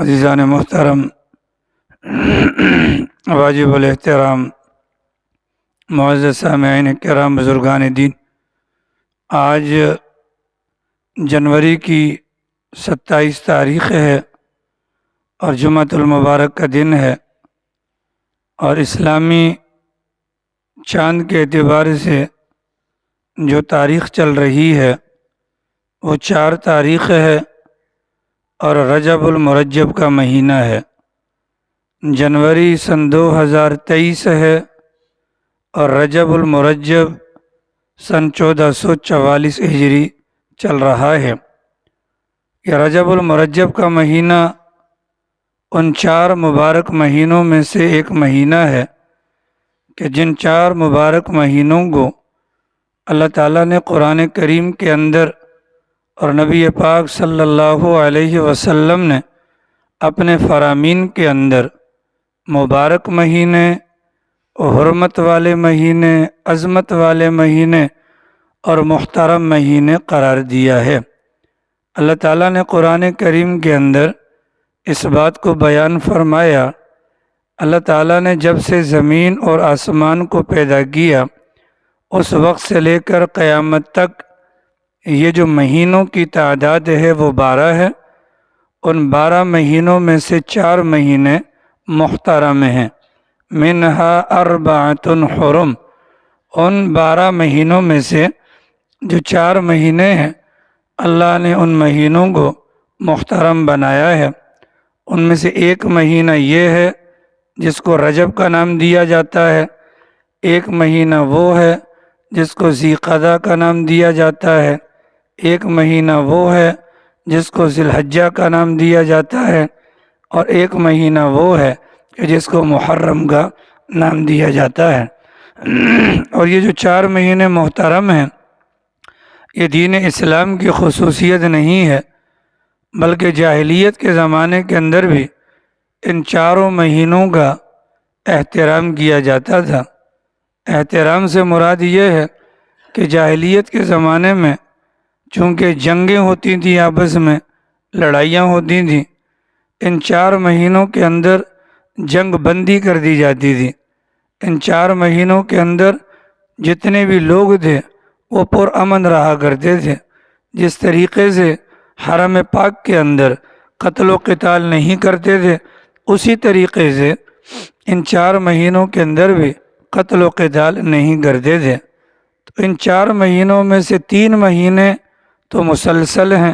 عزیزان محترم، واجب الاحترام معزز سامعین کرام، بزرگان دین، آج جنوری کی 27 تاریخ ہے اور جمعۃ المبارک کا دن ہے، اور اسلامی چاند کے اعتبار سے جو تاریخ چل رہی ہے وہ 4 تاریخ ہے اور رجب المرجب کا مہینہ ہے۔ جنوری سن 2023 ہے اور رجب المرجب سن 1444 ہجری چل رہا ہے۔ یہ رجب المرجب کا مہینہ ان 4 مبارک مہینوں میں سے ایک مہینہ ہے کہ جن 4 مبارک مہینوں کو اللہ تعالیٰ نے قرآن کریم کے اندر اور نبی پاک صلی اللہ علیہ وسلم نے اپنے فرامین کے اندر مبارک مہینے، حرمت والے مہینے، عظمت والے مہینے اور محترم مہینے قرار دیا ہے۔ اللہ تعالیٰ نے قرآن کریم کے اندر اس بات کو بیان فرمایا، اللہ تعالیٰ نے جب سے زمین اور آسمان کو پیدا کیا اس وقت سے لے کر قیامت تک یہ جو مہینوں کی تعداد ہے وہ 12 ہے۔ ان 12 مہینوں میں سے 4 مہینے محترم ہیں، منہا اربعۃ حرم۔ ان 12 مہینوں میں سے جو 4 مہینے ہیں اللہ نے ان مہینوں کو محترم بنایا ہے۔ ان میں سے ایک مہینہ یہ ہے جس کو رجب کا نام دیا جاتا ہے، ایک مہینہ وہ ہے جس کو ذی قعدہ کا نام دیا جاتا ہے، ایک مہینہ وہ ہے جس کو ذی الحجہ کا نام دیا جاتا ہے، اور ایک مہینہ وہ ہے کہ جس کو محرم کا نام دیا جاتا ہے۔ اور یہ جو 4 مہینے محترم ہیں یہ دین اسلام کی خصوصیت نہیں ہے، بلکہ جاہلیت کے زمانے کے اندر بھی ان 4 مہینوں کا احترام کیا جاتا تھا۔ احترام سے مراد یہ ہے کہ جاہلیت کے زمانے میں چونکہ جنگیں ہوتی تھیں، آپس میں لڑائیاں ہوتی تھیں، ان 4 مہینوں کے اندر جنگ بندی کر دی جاتی تھی۔ ان 4 مہینوں کے اندر جتنے بھی لوگ تھے وہ پرامن رہا کرتے تھے۔ جس طریقے سے حرم پاک کے اندر قتل و قتال نہیں کرتے تھے، اسی طریقے سے ان 4 مہینوں کے اندر بھی قتل و قتال نہیں کرتے تھے۔ تو ان 4 مہینوں میں سے 3 مہینے تو مسلسل ہیں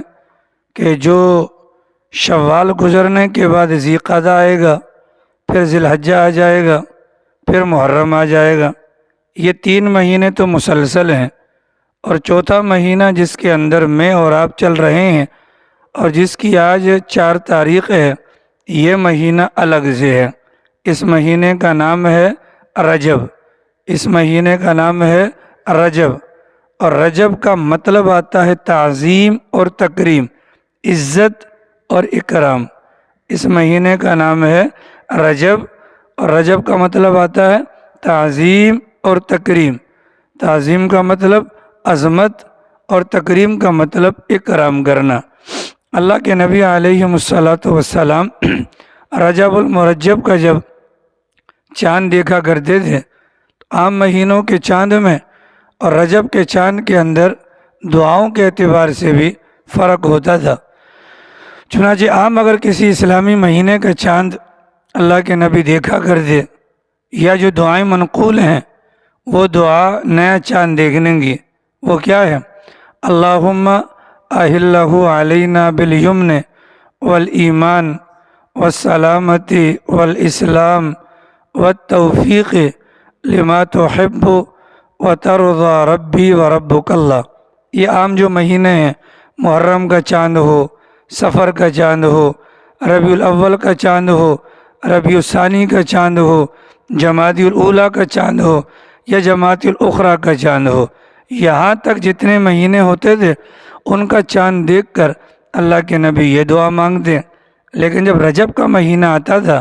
کہ جو شوال گزرنے کے بعد ذی قعدہ آئے گا، پھر ذی الحجہ آ جائے گا، پھر محرم آ جائے گا۔ یہ 3 مہینے تو مسلسل ہیں، اور چوتھا مہینہ جس کے اندر میں اور آپ چل رہے ہیں اور جس کی آج 4 تاریخ ہے، یہ مہینہ الگ سے ہے۔ اس مہینے کا نام ہے رجب۔ اس مہینے کا نام ہے رجب، اور رجب کا مطلب آتا ہے تعظیم اور تکریم، عزت اور اکرام۔ اس مہینے کا نام ہے رجب، اور رجب کا مطلب آتا ہے تعظیم اور تکریم۔ تعظیم کا مطلب عظمت اور تکریم کا مطلب اکرام کرنا۔ اللہ کے نبی علیہ الصلوۃ والسلام رجب المرجب کا جب چاند دیکھا کرتے تھے تو عام مہینوں کے چاند میں اور رجب کے چاند کے اندر دعاؤں کے اعتبار سے بھی فرق ہوتا تھا۔ چنانچہ عام اگر کسی اسلامی مہینے کا چاند اللہ کے نبی دیکھا کرتے یا جو دعائیں منقول ہیں وہ دعا نیا چاند دیکھنے کی، وہ کیا ہے؟ اللہم اہلہ علینا بالیمن والایمان والسلامت والاسلام والتوفیق لما تحب وترضى ربی وربک اللہ۔ یہ عام جو مہینے ہیں، محرم کا چاند ہو، سفر کا چاند ہو، ربیع الاول کا چاند ہو، ربیع الثانی کا چاند ہو، جمادی الاولیٰ کا چاند ہو یا جمادی الاخریٰ کا چاند ہو، یہاں تک جتنے مہینے ہوتے تھے ان کا چاند دیکھ کر اللہ کے نبی یہ دعا مانگتے۔ لیکن جب رجب کا مہینہ آتا تھا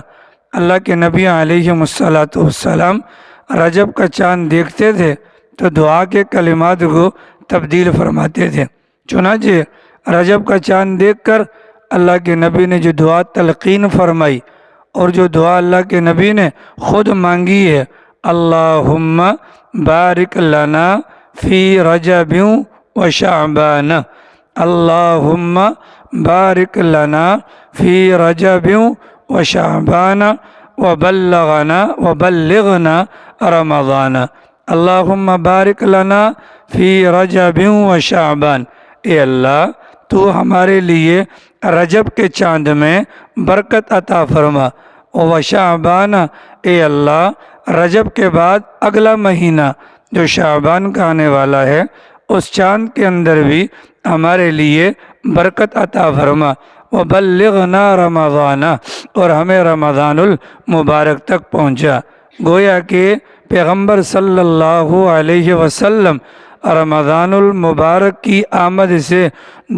اللہ کے نبی علیہ الصلوۃ والسلام رجب کا چاند دیکھتے تھے تو دعا کے کلمات کو تبدیل فرماتے تھے۔ چنانچہ رجب کا چاند دیکھ کر اللہ کے نبی نے جو دعا تلقین فرمائی اور جو دعا اللہ کے نبی نے خود مانگی ہے، اللہم بارک لنا فی رجب و شعبان، اللہم بارک لنا فی رجب و شعبان وبلغنا رمضان، اللہم بارک لنا فی رجب و شعبان۔ اے اللہ تو ہمارے لیے رجب کے چاند میں برکت عطا فرما، و شعبان، اے اللہ رجب کے بعد اگلا مہینہ جو شعبان کا آنے والا ہے اس چاند کے اندر بھی ہمارے لیے برکت عطا فرما، وبلغنا رمضان، اور ہمیں رمضان المبارک تک پہنچا۔ گویا کہ پیغمبر صلی اللہ علیہ وسلم رمضان المبارک کی آمد سے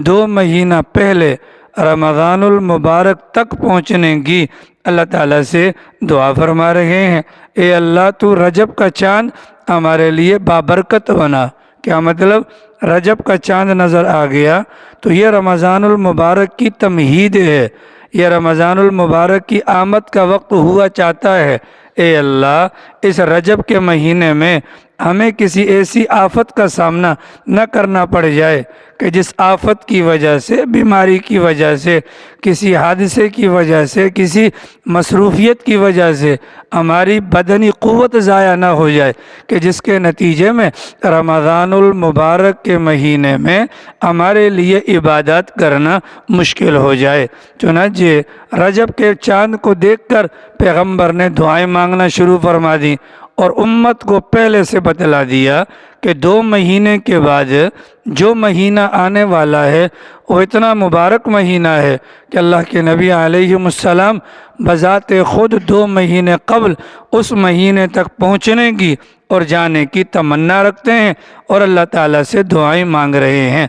2 مہینہ پہلے رمضان المبارک تک پہنچنے کی اللہ تعالیٰ سے دعا فرما رہے ہیں، اے اللہ تو رجب کا چاند ہمارے لیے بابرکت بنا۔ کیا مطلب؟ رجب کا چاند نظر آ گیا تو یہ رمضان المبارک کی تمہید ہے، یہ رمضان المبارک کی آمد کا وقت ہوا چاہتا ہے۔ اے اللہ اس رجب کے مہینے میں ہمیں کسی ایسی آفت کا سامنا نہ کرنا پڑ جائے کہ جس آفت کی وجہ سے، بیماری کی وجہ سے، کسی حادثے کی وجہ سے، کسی مصروفیت کی وجہ سے ہماری بدنی قوت ضائع نہ ہو جائے، کہ جس کے نتیجے میں رمضان المبارک کے مہینے میں ہمارے لیے عبادات کرنا مشکل ہو جائے۔ چنانچہ رجب کے چاند کو دیکھ کر پیغمبر نے دعائیں مانگنا شروع فرما دی اور امت کو پہلے سے بتلا دیا کہ 2 مہینے کے بعد جو مہینہ آنے والا ہے وہ اتنا مبارک مہینہ ہے کہ اللہ کے نبی علیہ السلام بذات خود 2 مہینے قبل اس مہینے تک پہنچنے کی اور جانے کی تمنا رکھتے ہیں اور اللہ تعالیٰ سے دعائیں مانگ رہے ہیں۔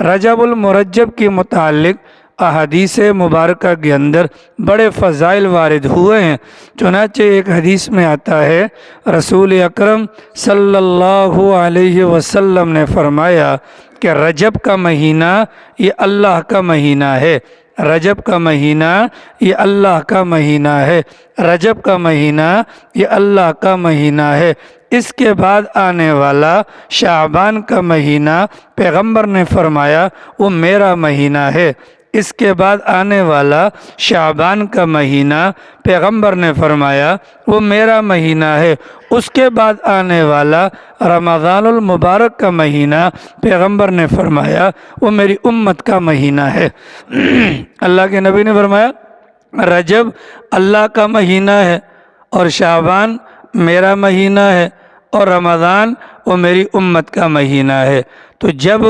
رجب المرجب کے متعلق احادیث مبارکہ کے اندر بڑے فضائل وارد ہوئے ہیں۔ چنانچہ ایک حدیث میں آتا ہے، رسول اکرم صلی اللہ علیہ وسلم نے فرمایا کہ رجب کا مہینہ یہ اللہ کا مہینہ ہے، رجب کا مہینہ یہ اللہ کا مہینہ ہے، رجب کا مہینہ یہ اللہ کا مہینہ ہے۔ اس کے بعد آنے والا شعبان کا مہینہ پیغمبر نے فرمایا وہ میرا مہینہ ہے۔ اس کے بعد آنے والا شعبان کا مہینہ پیغمبر نے فرمایا وہ میرا مہینہ ہے۔ اس کے بعد آنے والا رمضان المبارک کا مہینہ پیغمبر نے فرمایا وہ میری امت کا مہینہ ہے۔ اللہ کے نبی نے فرمایا رجب اللہ کا مہینہ ہے اور شعبان میرا مہینہ ہے اور رمضان وہ میری امت کا مہینہ ہے۔ تو جب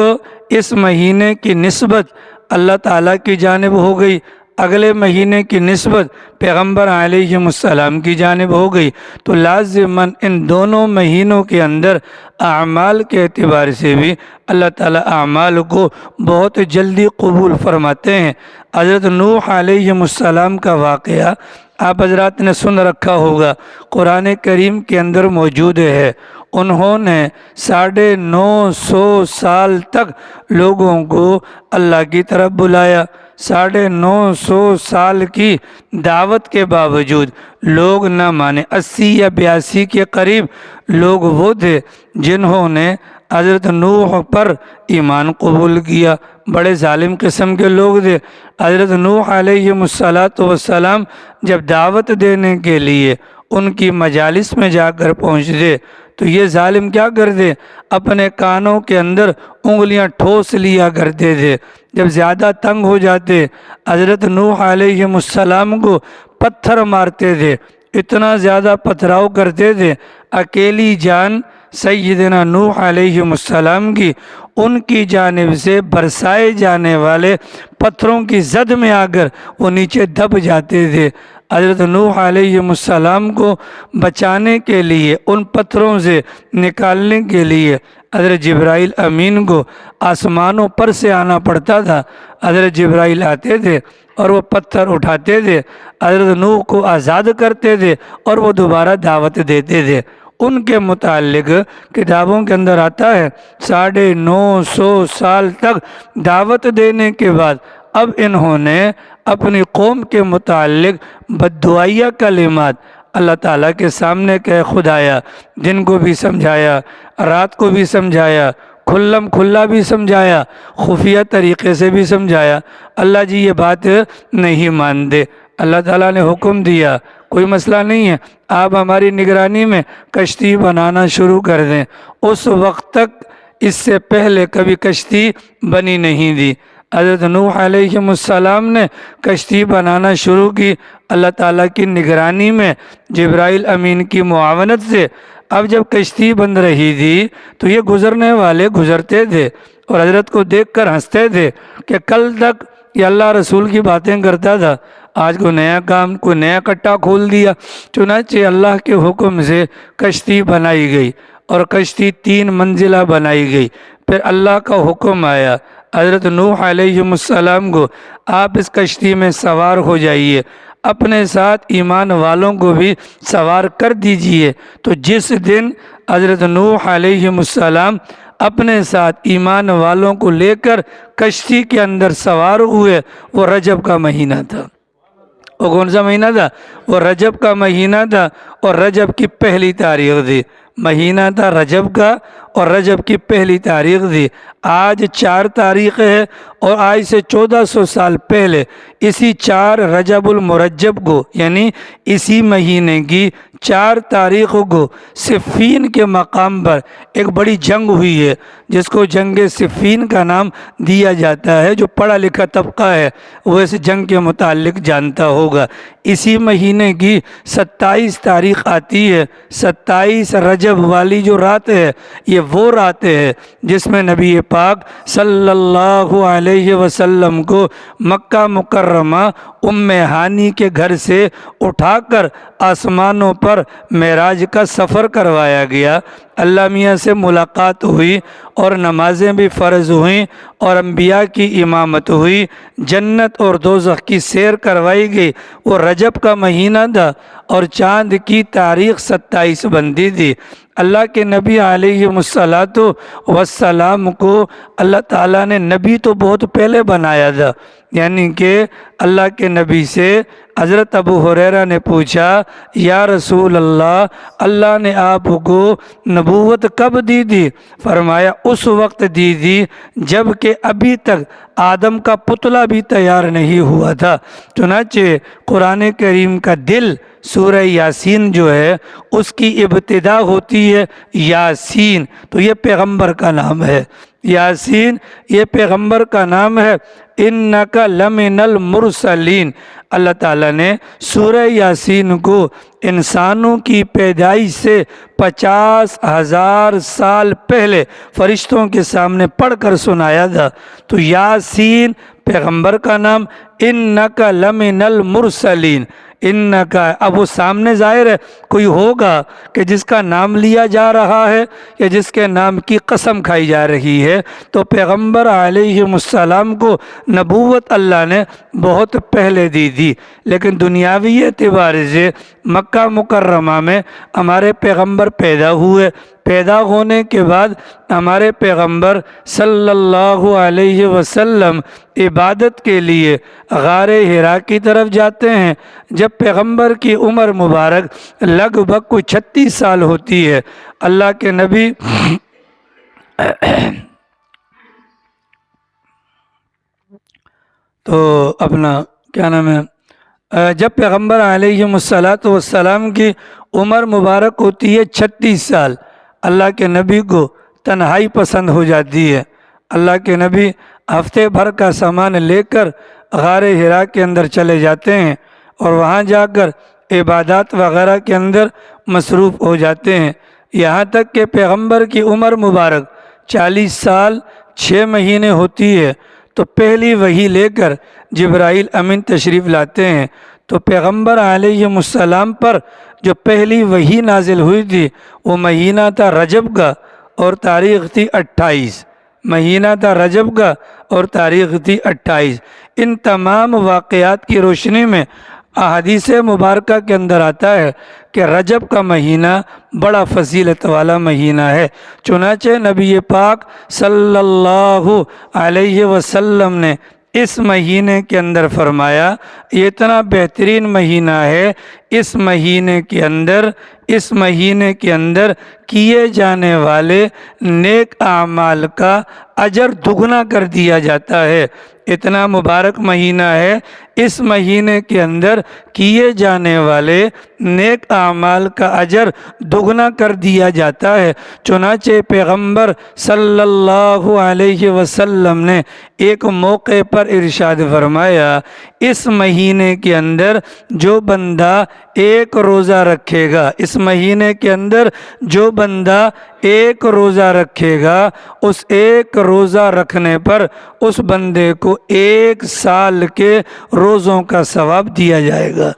اس مہینے کی نسبت اللہ تعالیٰ کی جانب ہو گئی، اگلے مہینے کی نسبت پیغمبر علیہ السلام کی جانب ہو گئی، تو لازماً ان دونوں مہینوں کے اندر اعمال کے اعتبار سے بھی اللہ تعالیٰ اعمال کو بہت جلدی قبول فرماتے ہیں۔ حضرت نوح علیہ السلام کا واقعہ آپ حضرات نے سن رکھا ہوگا، قرآن کریم کے اندر موجود ہے۔ انہوں نے 950 سال تک لوگوں کو اللہ کی طرف بلایا، 950 سال کی دعوت کے باوجود لوگ نہ مانے۔ 80 یا 82 کے قریب لوگ وہ تھے جنہوں نے حضرت نوح پر ایمان قبول کیا، بڑے ظالم قسم کے لوگ تھے۔ حضرت نوح علیہ السلام جب دعوت دینے کے لیے ان کی مجالس میں جا کر پہنچتے تو یہ ظالم کیا کرتے؟ اپنے کانوں کے اندر انگلیاں ٹھوس لیا کرتے تھے۔ جب زیادہ تنگ ہو جاتے حضرت نوح علیہ السلام کو پتھر مارتے تھے، اتنا زیادہ پتھراؤ کرتے تھے، اکیلی جان سیدنا نوح علیہ السلام کی ان کی جانب سے برسائے جانے والے پتھروں کی زد میں آ کر وہ نیچے دب جاتے تھے۔ حضرت نوح علیہ السلام کو بچانے کے لیے، ان پتھروں سے نکالنے کے لیے حضرت جبرائیل امین کو آسمانوں پر سے آنا پڑتا تھا۔ حضرت جبرائیل آتے تھے اور وہ پتھر اٹھاتے تھے، حضرت نوح کو آزاد کرتے تھے اور وہ دوبارہ دعوت دیتے تھے۔ ان کے متعلق کتابوں کے اندر آتا ہے 950 سال تک دعوت دینے کے بعد اب انہوں نے اپنی قوم کے متعلق بددعائیہ کلمات اللہ تعالیٰ کے سامنے کہ خدایا دن کو بھی سمجھایا، رات کو بھی سمجھایا، کھلم کھلا بھی سمجھایا، خفیہ طریقے سے بھی سمجھایا، اللہ جی یہ بات نہیں مانتے۔ اللہ تعالیٰ نے حکم دیا کوئی مسئلہ نہیں ہے، آپ ہماری نگرانی میں کشتی بنانا شروع کر دیں۔ اس وقت تک اس سے پہلے کبھی کشتی بنی نہیں تھی۔ حضرت نوح علیہ السلام نے کشتی بنانا شروع کی اللہ تعالیٰ کی نگرانی میں جبرائیل امین کی معاونت سے۔ اب جب کشتی بن رہی تھی تو یہ گزرنے والے گزرتے تھے اور حضرت کو دیکھ کر ہنستے تھے کہ کل تک یہ اللہ رسول کی باتیں کرتا تھا، آج کوئی نیا کام، کوئی نیا کٹا کھول دیا۔ چنانچہ اللہ کے حکم سے کشتی بنائی گئی اور کشتی 3 منزلہ بنائی گئی۔ پھر اللہ کا حکم آیا حضرت نوح علیہ السلام کو، آپ اس کشتی میں سوار ہو جائیے، اپنے ساتھ ایمان والوں کو بھی سوار کر دیجئے۔ تو جس دن حضرت نوح علیہ السلام اپنے ساتھ ایمان والوں کو لے کر کشتی کے اندر سوار ہوئے وہ رجب کا مہینہ تھا۔ وہ کون سا مہینہ تھا؟ وہ رجب کا مہینہ تھا، اور رجب کی پہلی تاریخ تھی۔ مہینہ تھا رجب کا اور رجب کی پہلی تاریخ تھی۔ آج 4 تاریخ ہے اور آج سے 1400 سال پہلے اسی 4 رجب المرجب کو یعنی اسی مہینے کی 4 تاریخ کو صفین کے مقام پر ایک بڑی جنگ ہوئی ہے جس کو جنگ صفین کا نام دیا جاتا ہے۔ جو پڑھا لکھا طبقہ ہے وہ اس جنگ کے متعلق جانتا ہوگا۔ اسی مہینے کی 27 تاریخ آتی ہے۔ 27 رجب والی جو رات ہے یہ وہ رات ہے جس میں نبی پاک صلی اللہ علیہ وسلم کو مکہ مکرمہ ام ہانی کے گھر سے اٹھا کر آسمانوں پر معراج کا سفر کروایا گیا۔ اللہ میاں سے ملاقات ہوئی اور نمازیں بھی فرض ہوئیں اور انبیاء کی امامت ہوئی، جنت اور دوزخ کی سیر کروائی گئی۔ وہ رجب کا مہینہ تھا اور چاند کی تاریخ 27 بنتی تھی۔ اللہ کے نبی علیہ السلام کو اللہ تعالیٰ نے نبی تو بہت پہلے بنایا تھا، یعنی کہ اللہ کے نبی سے حضرت ابو ہریرہ نے پوچھا یا رسول اللہ، اللہ نے آپ کو نبوت کب دی تھی؟ فرمایا اس وقت دی تھی جب کہ ابھی تک آدم کا پتلا بھی تیار نہیں ہوا تھا۔ چنانچہ قرآن کریم کا دل سورہ یاسین جو ہے اس کی ابتدا ہوتی ہے یاسین، تو یہ پیغمبر کا نام ہے۔ یاسین یہ پیغمبر کا نام ہے۔ انک لمن المرسلین، اللہ تعالیٰ نے سورہ یاسین کو انسانوں کی پیدائش سے 50,000 سال پہلے فرشتوں کے سامنے پڑھ کر سنایا تھا۔ تو یاسین پیغمبر کا نام، انک لمن المرسلین، انکا اب وہ سامنے ظاہر ہے کوئی ہوگا کہ جس کا نام لیا جا رہا ہے یا جس کے نام کی قسم کھائی جا رہی ہے، تو پیغمبر علیہ السلام کو نبوت اللہ نے بہت پہلے دی تھی، لیکن دنیاوی اعتبار سے مکہ مکرمہ میں ہمارے پیغمبر پیدا ہوئے۔ پیدا ہونے کے بعد ہمارے پیغمبر صلی اللہ علیہ وسلم عبادت کے لیے غار حرا کی طرف جاتے ہیں۔ جب پیغمبر کی عمر مبارک لگ بھگ کوئی 36 سال ہوتی ہے، اللہ کے نبی تو اپنا کیا نام ہے، جب پیغمبر علیہ السلام کی عمر مبارک ہوتی ہے 36 سال، اللہ کے نبی کو تنہائی پسند ہو جاتی ہے۔ اللہ کے نبی ہفتے بھر کا سامان لے کر غار حرا کے اندر چلے جاتے ہیں اور وہاں جا کر عبادات وغیرہ کے اندر مصروف ہو جاتے ہیں، یہاں تک کہ پیغمبر کی عمر مبارک 40 سال 6 مہینے ہوتی ہے تو پہلی وحی لے کر جبرائیل امین تشریف لاتے ہیں۔ تو پیغمبر علیہ السلام پر جو پہلی وحی نازل ہوئی تھی وہ مہینہ تھا رجب کا اور تاریخ تھی 28، مہینہ تھا رجب کا اور تاریخ تھی 28۔ ان تمام واقعات کی روشنی میں احادیث مبارکہ کے اندر آتا ہے کہ رجب کا مہینہ بڑا فضیلت والا مہینہ ہے۔ چنانچہ نبی پاک صلی اللہ علیہ وسلم نے اس مہینے کے اندر فرمایا یہ اتنا بہترین مہینہ ہے، اس مہینے کے اندر کیے جانے والے نیک اعمال کا اجر دگنا کر دیا جاتا ہے۔ اتنا مبارک مہینہ ہے، اس مہینے کے اندر کیے جانے والے نیک اعمال کا اجر دگنا کر دیا جاتا ہے۔ چنانچہ پیغمبر صلی اللہ علیہ وسلم نے ایک موقع پر ارشاد فرمایا، اس مہینے کے اندر جو بندہ ایک روزہ رکھے گا، اس مہینے کے اندر جو بندہ ایک روزہ رکھے گا، اس ایک روزہ رکھنے پر اس بندے کو 1 سال کے روزوں کا ثواب دیا جائے گا۔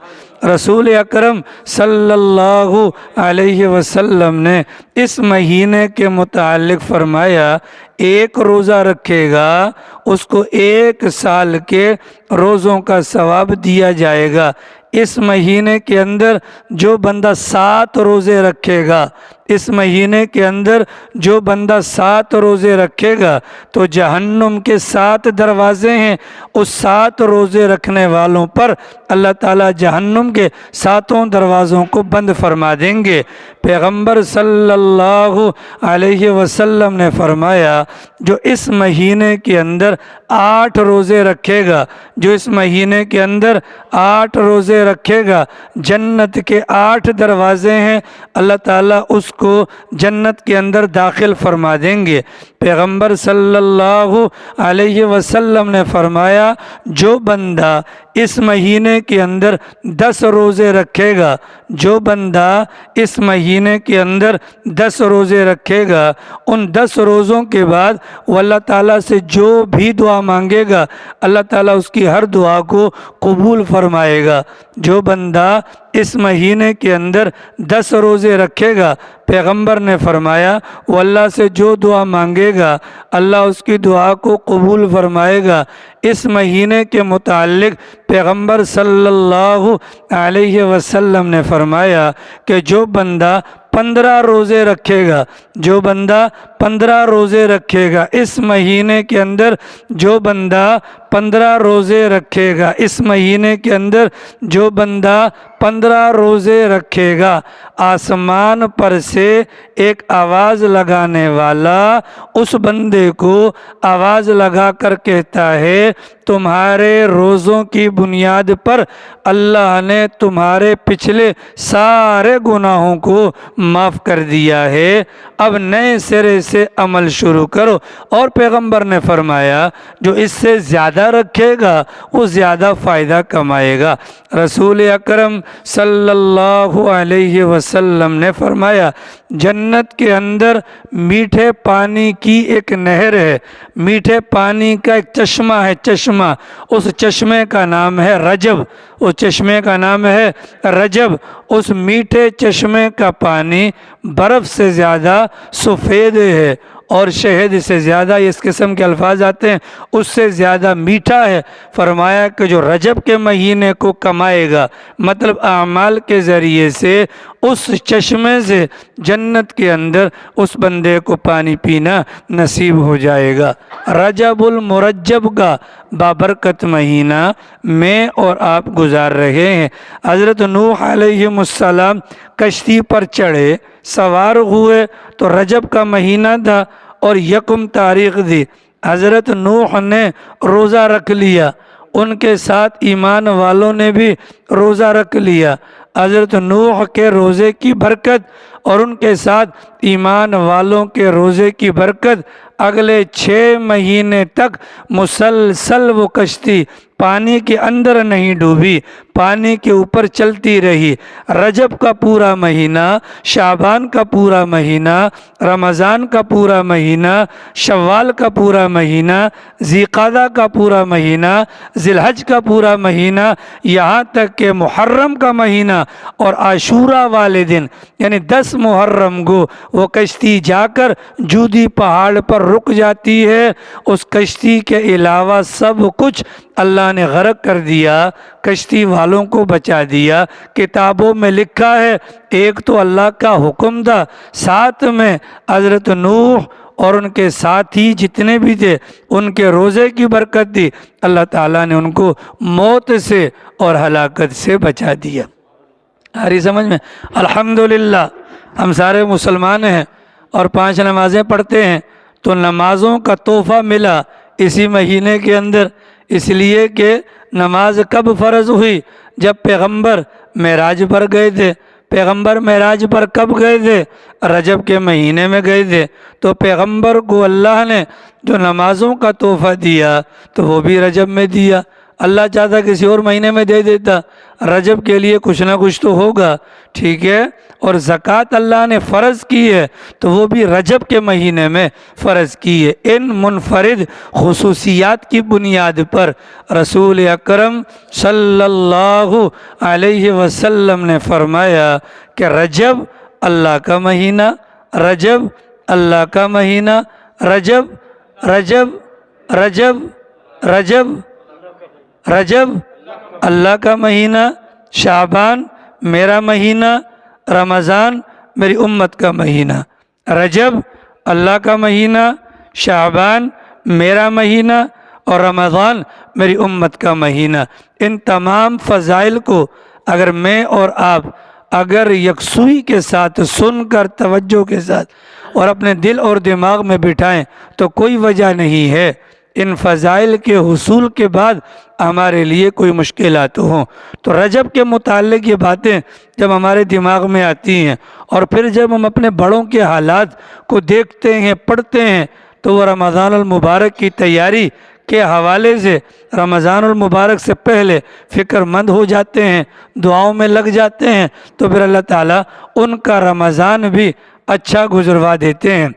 رسول اکرم صلی اللہ علیہ وسلم نے اس مہینے کے متعلق فرمایا، ایک روزہ رکھے گا اس کو 1 سال کے روزوں کا ثواب دیا جائے گا۔ اس مہینے کے اندر جو بندہ 7 روزے رکھے گا، اس مہینے کے اندر جو بندہ 7 روزے رکھے گا تو جہنم کے 7 دروازے ہیں، اس 7 روزے رکھنے والوں پر اللہ تعالیٰ جہنم کے 7 دروازوں کو بند فرما دیں گے۔ پیغمبر صلی اللہ علیہ وسلم نے فرمایا، جو اس مہینے کے اندر 8 روزے رکھے گا، جو اس مہینے کے اندر 8 روزے رکھے گا، جنت کے 8 دروازے ہیں، اللہ تعالیٰ اس کو جنت کے اندر داخل فرما دیں گے۔ پیغمبر صلی اللہ علیہ وسلم نے فرمایا، جو بندہ اس مہینے کے اندر 10 روزے رکھے گا، جو بندہ اس مہینے کے اندر 10 روزے رکھے گا، ان 10 روزوں کے بعد وہ اللہ تعالیٰ سے جو بھی دعا مانگے گا، اللہ تعالیٰ اس کی ہر دعا کو قبول فرمائے گا۔ جو بندہ اس مہینے کے اندر 10 روزے رکھے گا، پیغمبر نے فرمایا وہ اللہ سے جو دعا مانگے گا اللہ اس کی دعا کو قبول فرمائے گا۔ اس مہینے کے متعلق پیغمبر صلی اللہ علیہ وسلم نے فرمایا کہ جو بندہ 15 روزے رکھے گا، جو بندہ 15 روزے رکھے گا اس مہینے کے اندر، جو بندہ 15 روزے رکھے گا اس مہینے کے اندر، جو بندہ 15 روزے رکھے گا، آسمان پر سے ایک آواز لگانے والا اس بندے کو آواز لگا کر کہتا ہے، تمہارے روزوں کی بنیاد پر اللہ نے تمہارے پچھلے سارے گناہوں کو معاف کر دیا ہے، اب نئے سرے سے عمل شروع کرو۔ اور پیغمبر نے فرمایا جو اس سے زیادہ رکھے گا وہ زیادہ فائدہ کمائے گا۔ رسول اکرم صلی اللہ علیہ وسلم نے فرمایا، جنت کے اندر میٹھے پانی کی ایک نہر ہے، میٹھے پانی کا ایک چشمہ ہے، چشمہ، اس چشمے کا نام ہے رجب، اس چشمے کا نام ہے رجب۔ اس میٹھے چشمے کا پانی برف سے زیادہ سفید ہے اور شہد سے زیادہ، اس قسم کے الفاظ آتے ہیں، اس سے زیادہ میٹھا ہے۔ فرمایا کہ جو رجب کے مہینے کو کمائے گا، مطلب اعمال کے ذریعے سے، اس چشمے سے جنت کے اندر اس بندے کو پانی پینا نصیب ہو جائے گا۔ رجب المرجب کا بابرکت مہینہ میں اور آپ گزار رہے ہیں۔ حضرت نوح علیہ السلام کشتی پر چڑھے، سوار ہوئے تو رجب کا مہینہ تھا اور 1 تاریخ تھی۔ حضرت نوح نے روزہ رکھ لیا، ان کے ساتھ ایمان والوں نے بھی روزہ رکھ لیا۔ حضرت نوح کے روزے کی برکت اور ان کے ساتھ ایمان والوں کے روزے کی برکت، اگلے 6 مہینے تک مسلسل وہ کشتی پانی کے اندر نہیں ڈوبی، پانی کے اوپر چلتی رہی۔ رجب کا پورا مہینہ، شعبان کا پورا مہینہ، رمضان کا پورا مہینہ، شوال کا پورا مہینہ، ذی قعدہ کا پورا مہینہ، ذی الحج کا پورا مہینہ، یہاں تک کہ محرم کا مہینہ اور عاشوراء والے دن یعنی 10 محرم کو وہ کشتی جا کر جودی پہاڑ پر رک جاتی ہے۔ اس کشتی کے علاوہ سب کچھ اللہ نے غرق کر دیا، کشتی والوں کو بچا دیا۔ کتابوں میں لکھا ہے ایک تو اللہ کا حکم تھا، ساتھ میں حضرت نوح اور ان کے ساتھی جتنے بھی تھے ان کے روزے کی برکت دی، اللہ تعالیٰ نے ان کو موت سے اور ہلاکت سے بچا دیا۔ آ رہی سمجھ میں؟ الحمدللہ ہم سارے مسلمان ہیں اور 5 نمازیں پڑھتے ہیں، تو نمازوں کا تحفہ ملا اسی مہینے کے اندر، اس لیے کہ نماز کب فرض ہوئی؟ جب پیغمبر معراج پر گئے تھے۔ پیغمبر معراج پر کب گئے تھے؟ رجب کے مہینے میں گئے تھے۔ تو پیغمبر کو اللہ نے جو نمازوں کا تحفہ دیا تو وہ بھی رجب میں دیا۔ اللہ چاہتا کسی اور مہینے میں دے دیتا، رجب کے لیے کچھ نہ کچھ تو ہوگا، ٹھیک ہے۔ اور زکوٰۃ اللہ نے فرض کی ہے تو وہ بھی رجب کے مہینے میں فرض کی ہے۔ ان منفرد خصوصیات کی بنیاد پر رسول اکرم صلی اللہ علیہ وسلم نے فرمایا کہ رجب اللہ کا مہینہ، رجب اللہ کا مہینہ، رجب رجب رجب رجب رجب اللہ کا مہینہ، شعبان میرا مہینہ، رمضان میری امت کا مہینہ۔ رجب اللہ کا مہینہ، شعبان میرا مہینہ اور رمضان میری امت کا مہینہ۔ ان تمام فضائل کو اگر میں اور آپ اگر یکسوئی کے ساتھ سن کر توجہ کے ساتھ اور اپنے دل اور دماغ میں بٹھائیں تو کوئی وجہ نہیں ہے ان فضائل کے حصول کے بعد ہمارے لیے کوئی مشکلات ہوں۔ تو رجب کے متعلق یہ باتیں جب ہمارے دماغ میں آتی ہیں اور پھر جب ہم اپنے بڑوں کے حالات کو دیکھتے ہیں، پڑھتے ہیں، تو وہ رمضان المبارک کی تیاری کے حوالے سے رمضان المبارک سے پہلے فکر مند ہو جاتے ہیں، دعاؤں میں لگ جاتے ہیں، تو پھر اللہ تعالیٰ ان کا رمضان بھی اچھا گزروا دیتے ہیں۔